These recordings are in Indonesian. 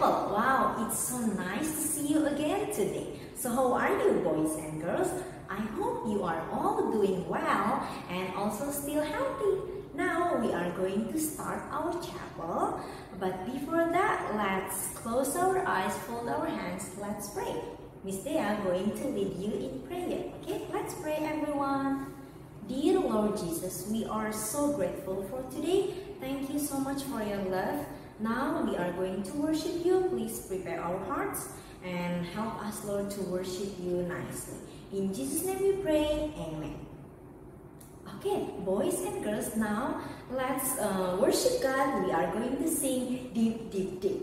chapel. Wow, it's so nice to see you again today. So how are you, boys and girls? I hope you are all doing well and also still healthy. Now we are going to start our chapel. But before that, let's close our eyes, fold our hands, let's pray. Miss Dea going to lead you in prayer. Okay, let's pray everyone. Dear Lord Jesus, we are so grateful for today. Thank you so much for your love. Now we are going to worship you. Please prepare our hearts and help us, Lord, to worship you nicely. In Jesus' name we pray, amen. Okay, boys and girls, now let's worship God. We are going to sing Deep, Deep, Deep.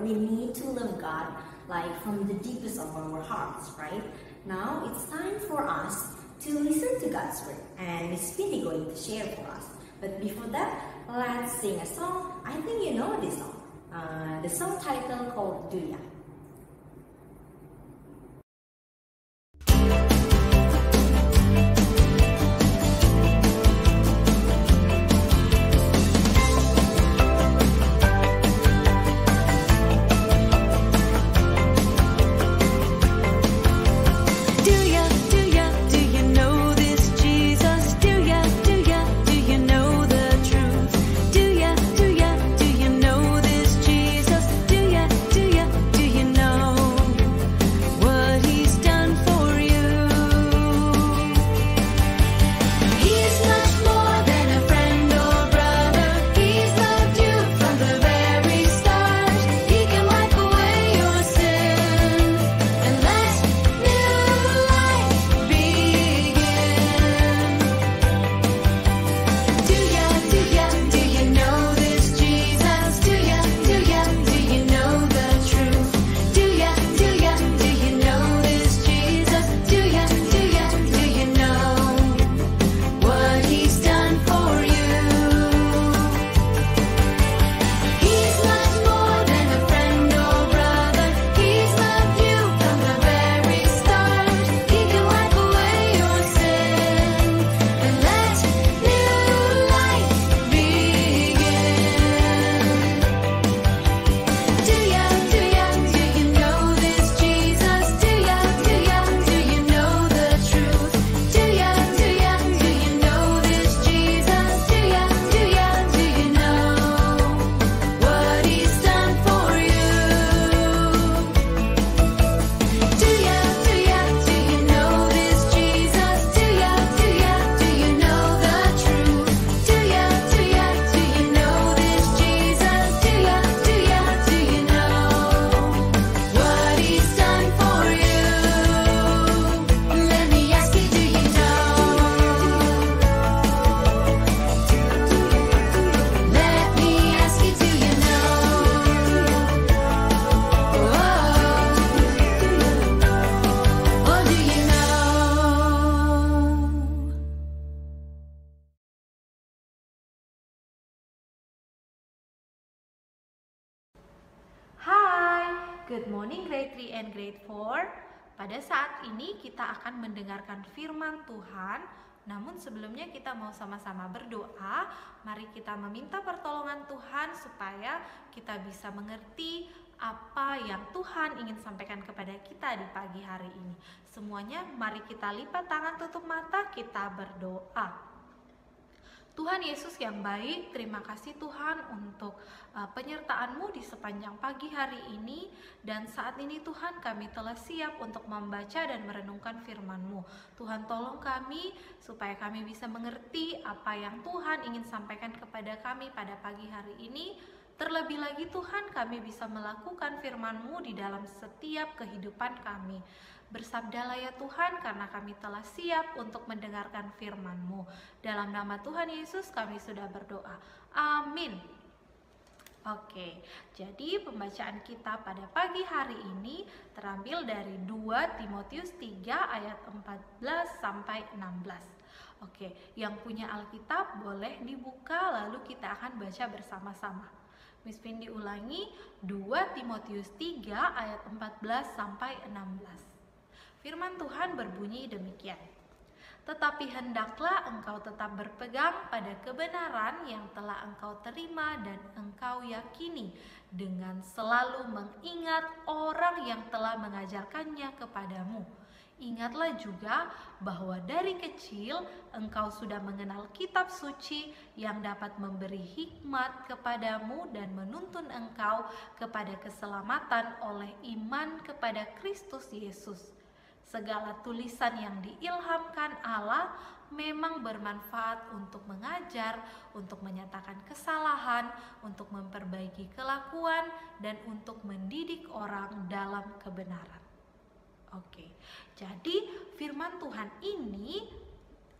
We need to love God like from the deepest of our hearts, right? Now it's time for us to listen to God's word, and Miss Pitty going to share for us. But before that, let's sing a song. I think you know this song. The song title called Do Ya. Do Good morning grade 3 and grade 4. Pada saat ini kita akan mendengarkan firman Tuhan. Namun sebelumnya kita mau sama-sama berdoa. Mari kita meminta pertolongan Tuhan supaya kita bisa mengerti apa yang Tuhan ingin sampaikan kepada kita di pagi hari ini. Semuanya mari kita lipat tangan, tutup mata, kita berdoa. Tuhan Yesus yang baik, terima kasih Tuhan untuk penyertaan-Mu di sepanjang pagi hari ini. Dan saat ini Tuhan, kami telah siap untuk membaca dan merenungkan firman-Mu. Tuhan tolong kami supaya kami bisa mengerti apa yang Tuhan ingin sampaikan kepada kami pada pagi hari ini. Terlebih lagi Tuhan, kami bisa melakukan firman-Mu di dalam setiap kehidupan kami. Bersabdalah ya Tuhan, karena kami telah siap untuk mendengarkan firman-Mu. Dalam nama Tuhan Yesus kami sudah berdoa. Amin. Oke, jadi pembacaan kita pada pagi hari ini terambil dari 2 Timotius 3 ayat 14 sampai 16. Oke, yang punya Alkitab boleh dibuka lalu kita akan baca bersama-sama. Miss Vindi ulangi 2 Timotius 3 ayat 14 sampai 16. Firman Tuhan berbunyi demikian. Tetapi hendaklah engkau tetap berpegang pada kebenaran yang telah engkau terima dan engkau yakini, dengan selalu mengingat orang yang telah mengajarkannya kepadamu. Ingatlah juga bahwa dari kecil engkau sudah mengenal kitab suci yang dapat memberi hikmat kepadamu dan menuntun engkau kepada keselamatan oleh iman kepada Kristus Yesus. Segala tulisan yang diilhamkan Allah memang bermanfaat untuk mengajar, untuk menyatakan kesalahan, untuk memperbaiki kelakuan, dan untuk mendidik orang dalam kebenaran. Oke, jadi firman Tuhan ini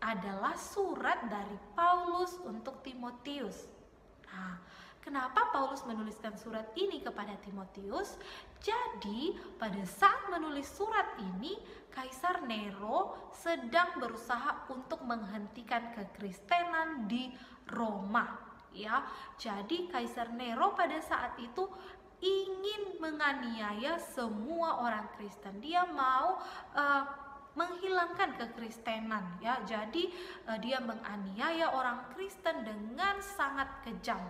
adalah surat dari Paulus untuk Timotius. Nah, kenapa Paulus menuliskan surat ini kepada Timotius? Jadi, pada saat menulis surat ini, Kaisar Nero sedang berusaha untuk menghentikan kekristenan di Roma. Ya, jadi Kaisar Nero pada saat itu ingin menganiaya semua orang Kristen. Dia mau menghilangkan kekristenan, ya. Jadi dia menganiaya orang Kristen dengan sangat kejam,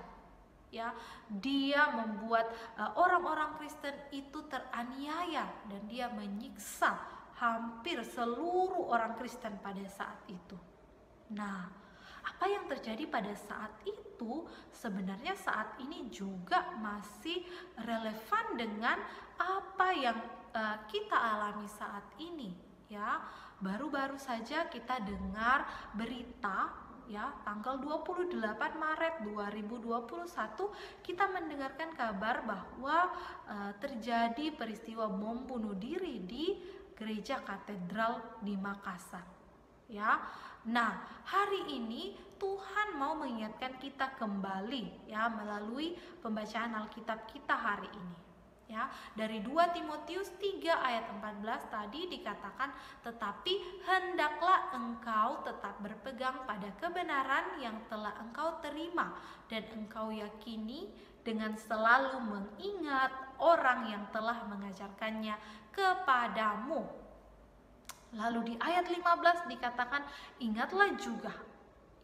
ya. Dia membuat orang-orang Kristen itu teraniaya dan dia menyiksa hampir seluruh orang Kristen pada saat itu. Nah, apa yang terjadi pada saat itu sebenarnya saat ini juga masih relevan dengan apa yang kita alami saat ini, ya. Baru-baru saja kita dengar berita, ya, tanggal 28 Maret 2021 kita mendengarkan kabar bahwa terjadi peristiwa bom bunuh diri di Gereja Katedral di Makassar. Ya, nah hari ini Tuhan mau mengingatkan kita kembali, ya, melalui pembacaan Alkitab kita hari ini. Ya, dari 2 Timotius 3 ayat 14 tadi dikatakan, tetapi hendaklah engkau tetap berpegang pada kebenaran yang telah engkau terima dan engkau yakini, dengan selalu mengingat orang yang telah mengajarkannya kepadamu. Lalu di ayat 15 dikatakan, ingatlah juga,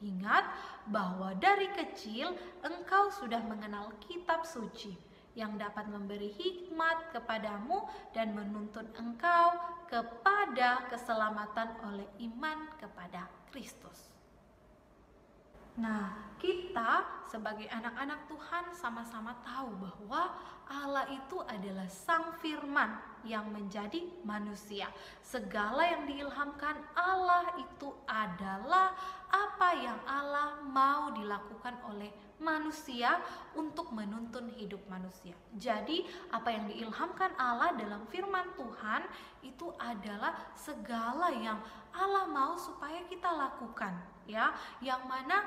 ingat bahwa dari kecil engkau sudah mengenal kitab suci yang dapat memberi hikmat kepadamu dan menuntun engkau kepada keselamatan oleh iman kepada Kristus. Nah, kita sebagai anak-anak Tuhan sama-sama tahu bahwa Allah itu adalah Sang Firman yang menjadi manusia. Segala yang diilhamkan Allah itu adalah apa yang Allah mau dilakukan oleh manusia untuk menuntun hidup manusia. Jadi, apa yang diilhamkan Allah dalam firman Tuhan itu adalah segala yang Allah mau supaya kita lakukan, ya, yang mana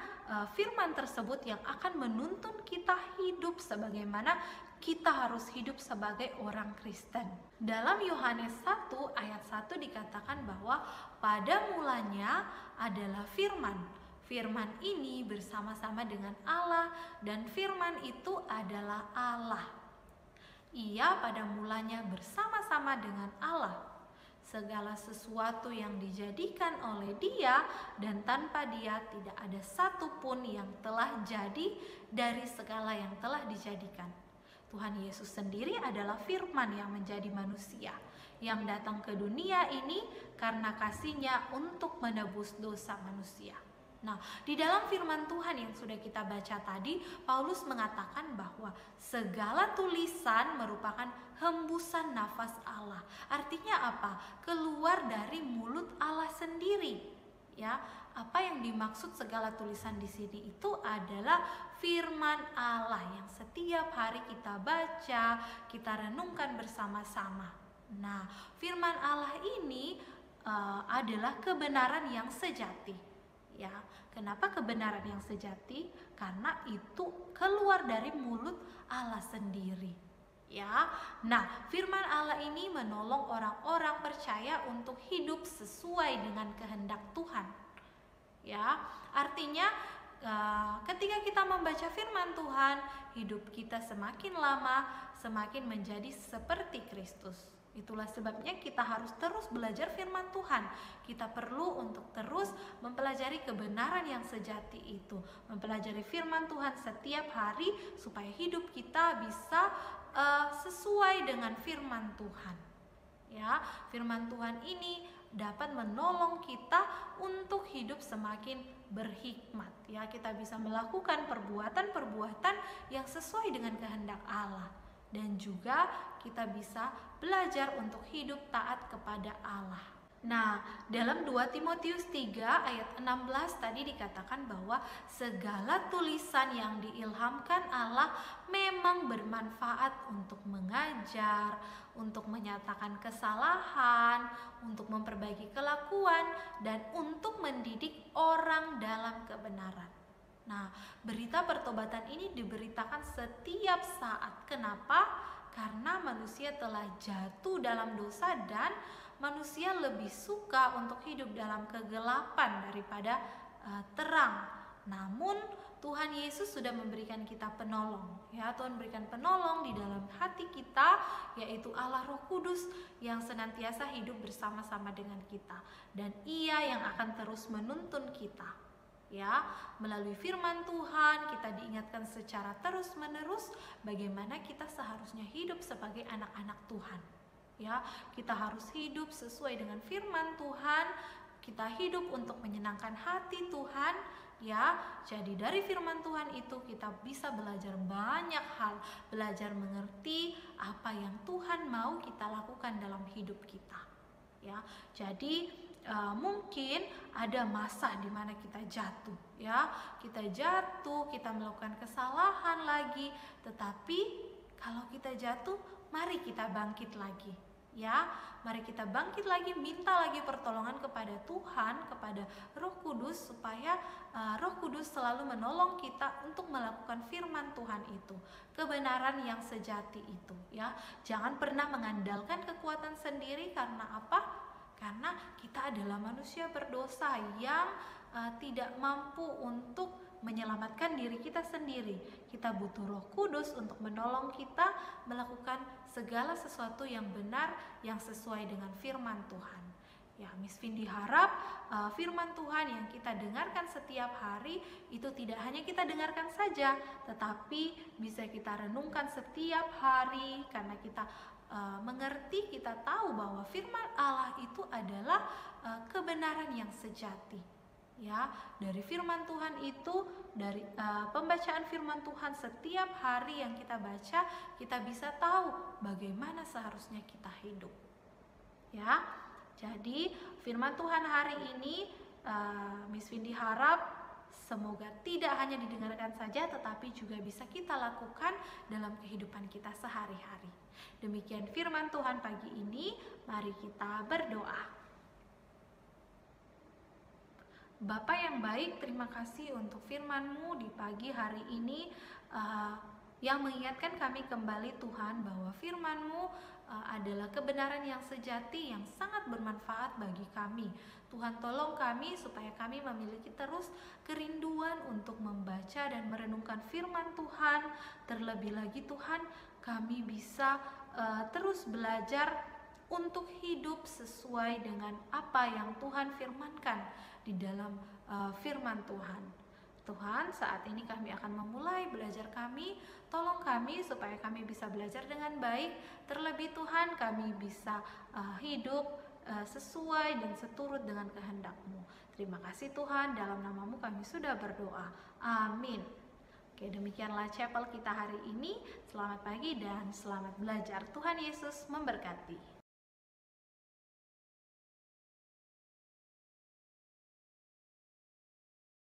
firman tersebut yang akan menuntun kita hidup sebagaimana kita harus hidup sebagai orang Kristen. Dalam Yohanes 1 ayat 1 dikatakan bahwa pada mulanya adalah firman. Firman ini bersama-sama dengan Allah dan firman itu adalah Allah. Ia pada mulanya bersama-sama dengan Allah. Segala sesuatu yang dijadikan oleh Dia dan tanpa Dia tidak ada satupun yang telah jadi dari segala yang telah dijadikan. Tuhan Yesus sendiri adalah firman yang menjadi manusia, yang datang ke dunia ini karena kasih-Nya untuk menebus dosa manusia. Nah, di dalam firman Tuhan yang sudah kita baca tadi, Paulus mengatakan bahwa segala tulisan merupakan hembusan nafas Allah. Artinya apa? Keluar dari mulut Allah sendiri. Ya, apa yang dimaksud segala tulisan di sini itu adalah firman Allah yang setiap hari kita baca, kita renungkan bersama-sama. Nah, firman Allah ini adalah kebenaran yang sejati. Ya, kenapa kebenaran yang sejati? Karena itu keluar dari mulut Allah sendiri. Ya, nah firman Allah ini menolong orang-orang percaya untuk hidup sesuai dengan kehendak Tuhan. Ya, artinya ketika kita membaca firman Tuhan, hidup kita semakin lama semakin menjadi seperti Kristus. Itulah sebabnya kita harus terus belajar firman Tuhan. Kita perlu untuk terus mempelajari kebenaran yang sejati itu, mempelajari firman Tuhan setiap hari supaya hidup kita bisa sesuai dengan firman Tuhan. Ya, firman Tuhan ini dapat menolong kita untuk hidup semakin berhikmat. Ya, kita bisa melakukan perbuatan-perbuatan yang sesuai dengan kehendak Allah. Dan juga kita bisa belajar untuk hidup taat kepada Allah. Nah, dalam 2 Timotius 3 ayat 16 tadi dikatakan bahwa segala tulisan yang diilhamkan Allah memang bermanfaat untuk mengajar, untuk menyatakan kesalahan, untuk memperbaiki kelakuan, dan untuk mendidik orang dalam kebenaran. Nah, berita pertobatan ini diberitakan setiap saat. Kenapa? Karena manusia telah jatuh dalam dosa dan manusia lebih suka untuk hidup dalam kegelapan daripada terang. Namun Tuhan Yesus sudah memberikan kita penolong. Ya, Tuhan berikan penolong di dalam hati kita, yaitu Allah Roh Kudus yang senantiasa hidup bersama-sama dengan kita, dan Ia yang akan terus menuntun kita. Ya, melalui firman Tuhan kita diingatkan secara terus-menerus bagaimana kita seharusnya hidup sebagai anak-anak Tuhan. Ya, kita harus hidup sesuai dengan firman Tuhan. Kita hidup untuk menyenangkan hati Tuhan. Ya, jadi dari firman Tuhan itu kita bisa belajar banyak hal, belajar mengerti apa yang Tuhan mau kita lakukan dalam hidup kita. Ya, jadi mungkin ada masa di mana kita jatuh, ya, kita jatuh, kita melakukan kesalahan lagi, tetapi kalau kita jatuh, mari kita bangkit lagi, ya, mari kita bangkit lagi, minta lagi pertolongan kepada Tuhan, kepada Roh Kudus, supaya Roh Kudus selalu menolong kita untuk melakukan firman Tuhan itu, kebenaran yang sejati itu, ya. Jangan pernah mengandalkan kekuatan sendiri. Karena apa? Karena kita adalah manusia berdosa yang tidak mampu untuk menyelamatkan diri kita sendiri. Kita butuh Roh Kudus untuk menolong kita melakukan segala sesuatu yang benar, yang sesuai dengan firman Tuhan. Ya, Miss Vindi harap firman Tuhan yang kita dengarkan setiap hari itu tidak hanya kita dengarkan saja, tetapi bisa kita renungkan setiap hari, karena kita mengerti, kita tahu bahwa firman Allah itu adalah kebenaran yang sejati. Ya, dari firman Tuhan itu, dari pembacaan firman Tuhan setiap hari yang kita baca, kita bisa tahu bagaimana seharusnya kita hidup. Ya, jadi firman Tuhan hari ini Miss Vindi harap semoga tidak hanya didengarkan saja, tetapi juga bisa kita lakukan dalam kehidupan kita sehari-hari. Demikian firman Tuhan pagi ini, mari kita berdoa. Bapa yang baik, terima kasih untuk firman-Mu di pagi hari ini yang mengingatkan kami kembali Tuhan bahwa firman-Mu adalah kebenaran yang sejati yang sangat bermanfaat bagi kami. Tuhan tolong kami supaya kami memiliki terus kerinduan untuk membaca dan merenungkan firman Tuhan. Terlebih lagi Tuhan, kami bisa terus belajar untuk hidup sesuai dengan apa yang Tuhan firmankan di dalam firman Tuhan. Tuhan, saat ini kami akan memulai belajar kami. Tolong kami supaya kami bisa belajar dengan baik. Terlebih Tuhan, kami bisa hidup sesuai dan seturut dengan kehendak-Mu. Terima kasih Tuhan, dalam nama-Mu kami sudah berdoa. Amin. Oke, demikianlah chapel kita hari ini. Selamat pagi dan selamat belajar. Tuhan Yesus memberkati.